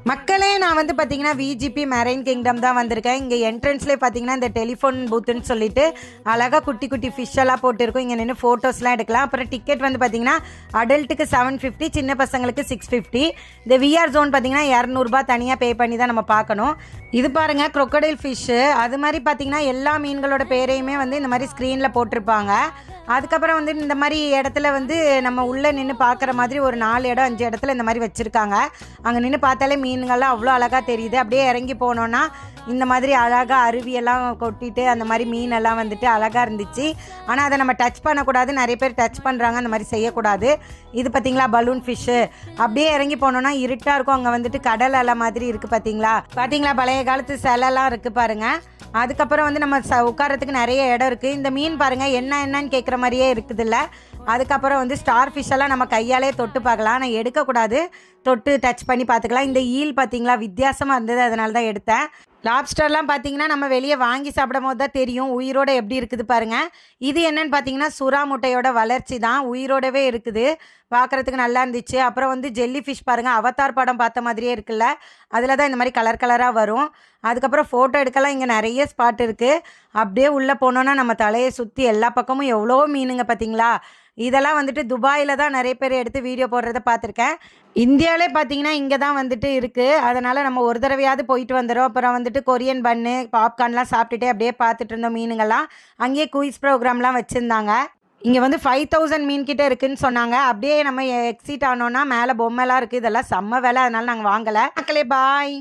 மக்களே நான் வந்து பார்த்தீங்கன்னா விஜிபி மெரைன் கிங்டம் தான் வந்திருக்கேன். இங்கே என்ட்ரன்ஸ்லேயே பார்த்தீங்கன்னா இந்த டெலிஃபோன் பூத்துன்னு சொல்லிட்டு அழகாக குட்டி குட்டி ஃபிஷ் எல்லாம் போட்டிருக்கும். இங்கே நின்று ஃபோட்டோஸ்லாம் எடுக்கலாம். அப்புறம் டிக்கெட் வந்து பார்த்தீங்கன்னா அடல்ட்டுக்கு 750, சின்ன பசங்களுக்கு 650. இந்த விஆர் ஜோன் பார்த்தீங்கன்னா 200 தனியாக பே பண்ணி தான் நம்ம பார்க்கணும். இது பாருங்கள் crocodile ஃபிஷ்ஷு. அது மாதிரி பார்த்தீங்கன்னா எல்லா மீன்களோட பேரையுமே வந்து இந்த மாதிரி ஸ்க்ரீனில் போட்டிருப்பாங்க. அதுக்கப்புறம் வந்து இந்த மாதிரி இடத்துல வந்து நம்ம உள்ளே நின்று பார்க்குற மாதிரி ஒரு 4 இடம் 5 இடத்துல இந்த மாதிரி வச்சுருக்காங்க. அங்கே நின்று பார்த்தாலே மீன்கள்லாம் அவ்வளோ அழகாக தெரியுது. அப்படியே இறங்கி போனோன்னா இந்த மாதிரி அழகாக அருவியெல்லாம் கொட்டிட்டு அந்த மாதிரி மீனெல்லாம் வந்துட்டு அழகாக இருந்துச்சு. ஆனால் அதை நம்ம டச் பண்ணக்கூடாது. நிறைய பேர் டச் பண்ணுறாங்க, அந்த மாதிரி செய்யக்கூடாது. இது பார்த்திங்களா பலூன் ஃபிஷ்ஷு. அப்படியே இறங்கி போனோன்னா இருட்டாக இருக்கும். அங்கே வந்துட்டு கடல் அலை மாதிரி இருக்குது பார்த்தீங்களா பழைய காலத்து சிலைலாம் இருக்குது பாருங்கள். அதுக்கப்புறம் வந்து நம்ம உட்காரத்துக்கு நிறைய இடம் இருக்குது. இந்த மீன் பாருங்கள் என்னன்னு கேட்குற மாதிரியே இருக்குதுல்ல. அதுக்கப்புறம் வந்து ஸ்டார் ஃபிஷ்ஷெல்லாம் நம்ம கையாலே தொட்டு பார்க்கலாம். ஆனால் எடுக்கக்கூடாது, தொட்டு டச் பண்ணி பார்த்துக்கலாம். இந்த ஈல் பார்த்தீங்களா வித்தியாசமாக இருந்தது, அதனால தான் எடுத்தேன். லாப்ஸ்டர்லாம் பார்த்தீங்கன்னா நம்ம வெளியே வாங்கி சாப்பிடும் போது தான் தெரியும் உயிரோடு எப்படி இருக்குது பாருங்கள். இது என்னன்னு பார்த்தீங்கன்னா சுறா முட்டையோட வளர்ச்சி தான், உயிரோடவே இருக்குது. பார்க்குறதுக்கு நல்லா இருந்துச்சு. அப்புறம் வந்து ஜெல்லி ஃபிஷ் பாருங்கள், அவதார் படம் பார்த்த மாதிரியே இருக்குல்ல, அதில் தான் இந்த மாதிரி கலர் கலராக வரும். அதுக்கப்புறம் ஃபோட்டோ எடுக்கலாம். இங்கே நிறைய ஸ்பாட் இருக்குது. அப்படியே உள்ளே போனோன்னா நம்ம தலையை சுற்றி எல்லா பக்கமும் எவ்வளோ மீனுங்க பார்த்தீங்களா. இதெல்லாம் வந்துட்டு துபாயில் தான் நிறைய பேர் எடுத்து வீடியோ போடுறத பார்த்துருக்கேன். இந்தியாவிலே பார்த்தீங்கன்னா இங்கே தான் வந்துட்டு இருக்குது. அதனால் நம்ம ஒரு தடவையாவது போயிட்டு வந்துடும். அப்புறம் வந்துட்டு கொரியன் பன்னு பாப்கார்ன்லாம் சாப்பிட்டுட்டே அப்படியே பார்த்துட்டு இருந்தோம் மீனுங்கள்லாம். அங்கேயே குயிஸ் ப்ரோக்ராம்லாம் வச்சுருந்தாங்க. இங்கே வந்து 5000 மீன் கிட்டே இருக்குதுன்னு சொன்னாங்க. அப்படியே நம்ம எக்ஸிட் ஆனோன்னா மேலே பொம்மைலாம் இருக்குது. இதெல்லாம் செம்ம வேலை, அதனால் நாங்கள் வாங்கலை. மக்களே பாய்.